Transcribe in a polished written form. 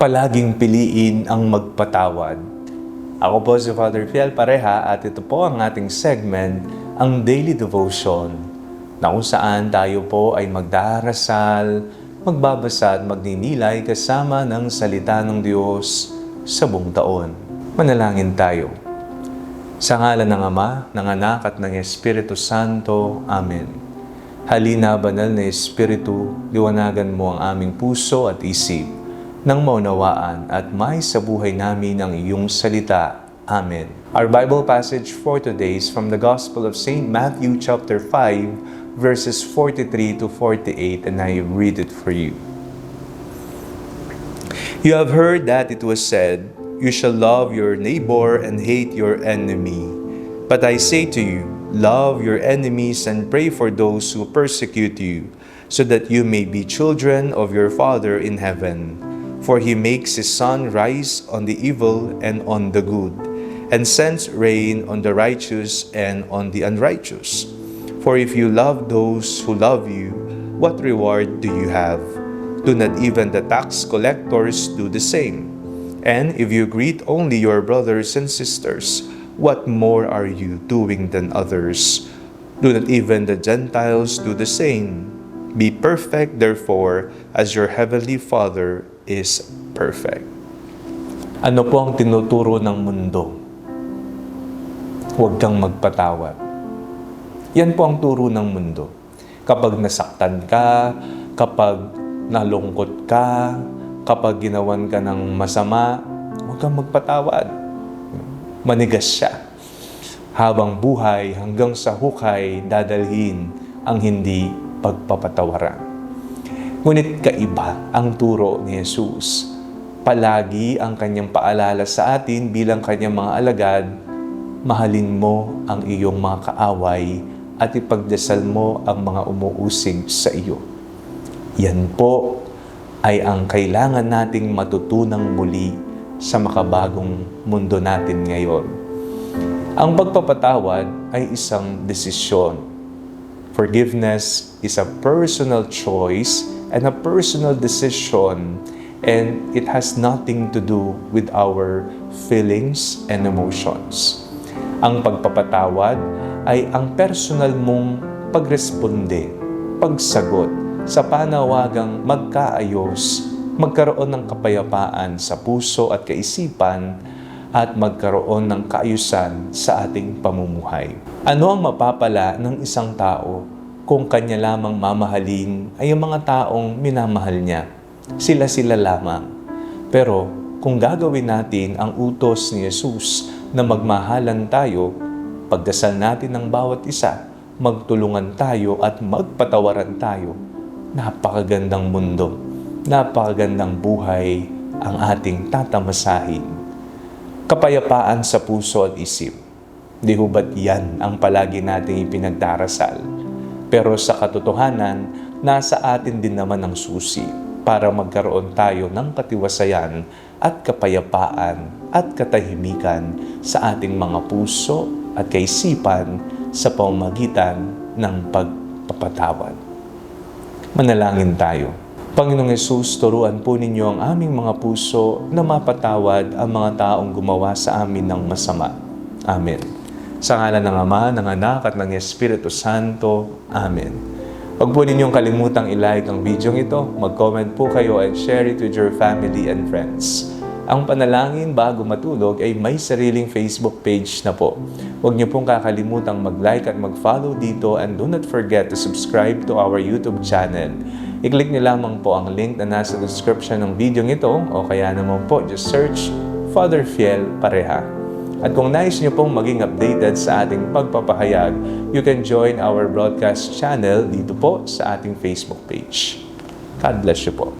Palaging piliin ang magpatawad. Ako po si Father Fiel Pareha at ito po ang ating segment, ang Daily Devotion, na kung saan tayo po ay magdarasal, magbabasa at magninilay kasama ng salita ng Diyos sa buong taon. Manalangin tayo. Sa ngalan ng Ama, ng Anak at ng Espiritu Santo. Amen. Halina, banal na Espiritu, liwanagan mo ang aming puso at isip, nang maunawaan at may sa buhay namin ang iyong salita. Amen. Our Bible passage for today is from the Gospel of St. Matthew chapter 5, verses 43 to 48, and I read it for you. You have heard that it was said, "You shall love your neighbor and hate your enemy." But I say to you, love your enemies and pray for those who persecute you, so that you may be children of your Father in heaven. For he makes his sun rise on the evil and on the good, and sends rain on the righteous and on the unrighteous. For if you love those who love you, what reward do you have? Do not even the tax collectors do the same? And if you greet only your brothers and sisters, what more are you doing than others? Do not even the Gentiles do the same? Be perfect, therefore, as your heavenly Father is perfect. Ano po ang tinuturo ng mundo? Huwag kang magpatawad. Yan po ang turo ng mundo. Kapag nasaktan ka, kapag nalungkot ka, kapag ginawan ka ng masama, huwag kang magpatawad. Manigas siya. Habang buhay, hanggang sa hukay, dadalhin ang hindi pagpapatawaran. Ngunit kaiba ang turo ni Jesus. Palagi ang kanyang paalala sa atin bilang kanyang mga alagad, mahalin mo ang iyong mga kaaway at ipagdasal mo ang mga umuusig sa iyo. Yan po ay ang kailangan nating matutunang muli sa makabagong mundo natin ngayon. Ang pagpapatawad ay isang desisyon. Forgiveness is a personal choice and a personal decision, and it has nothing to do with our feelings and emotions. Ang pagpapatawad ay ang personal mong pagresponde, pagsagot sa panawagang magkaayos, magkaroon ng kapayapaan sa puso at kaisipan, at magkaroon ng kaayusan sa ating pamumuhay. Ano ang mapapala ng isang tao kung kanya lamang mamahalin ay ang mga taong minamahal niya? Sila-sila lamang. Pero kung gagawin natin ang utos ni Jesus na magmahalan tayo, pagdasal natin ng bawat isa, magtulungan tayo at magpatawaran tayo, napakagandang mundo, napakagandang buhay ang ating tatamasahin. Kapayapaan sa puso at isip. Di ho ba't yan ang palagi nating ipinagdarasal? Pero sa katotohanan, nasa atin din naman ang susi para magkaroon tayo ng katiwasayan at kapayapaan at katahimikan sa ating mga puso at kaisipan sa pamamagitan ng pagpapatawad. Manalangin tayo. Panginoong Hesus, turuan po ninyo ang aming mga puso na mapatawad ang mga taong gumawa sa amin ng masama. Amen. Sa ngalan ng Ama, ng Anak at ng Espiritu Santo. Amen. Huwag po ninyong kalimutang i-like ang video ito, mag-comment po kayo and share it with your family and friends. Ang panalangin bago matulog ay may sariling Facebook page na po. Huwag niyo pong kakalimutang mag-like at mag-follow dito, and do not forget to subscribe to our YouTube channel. I-click niyo lamang po ang link na nasa description ng video ito, o kaya naman po just search Father Fiel Pareha. At kung nais niyo pong maging updated sa ating pagpapahayag, you can join our broadcast channel dito po sa ating Facebook page. God bless you po.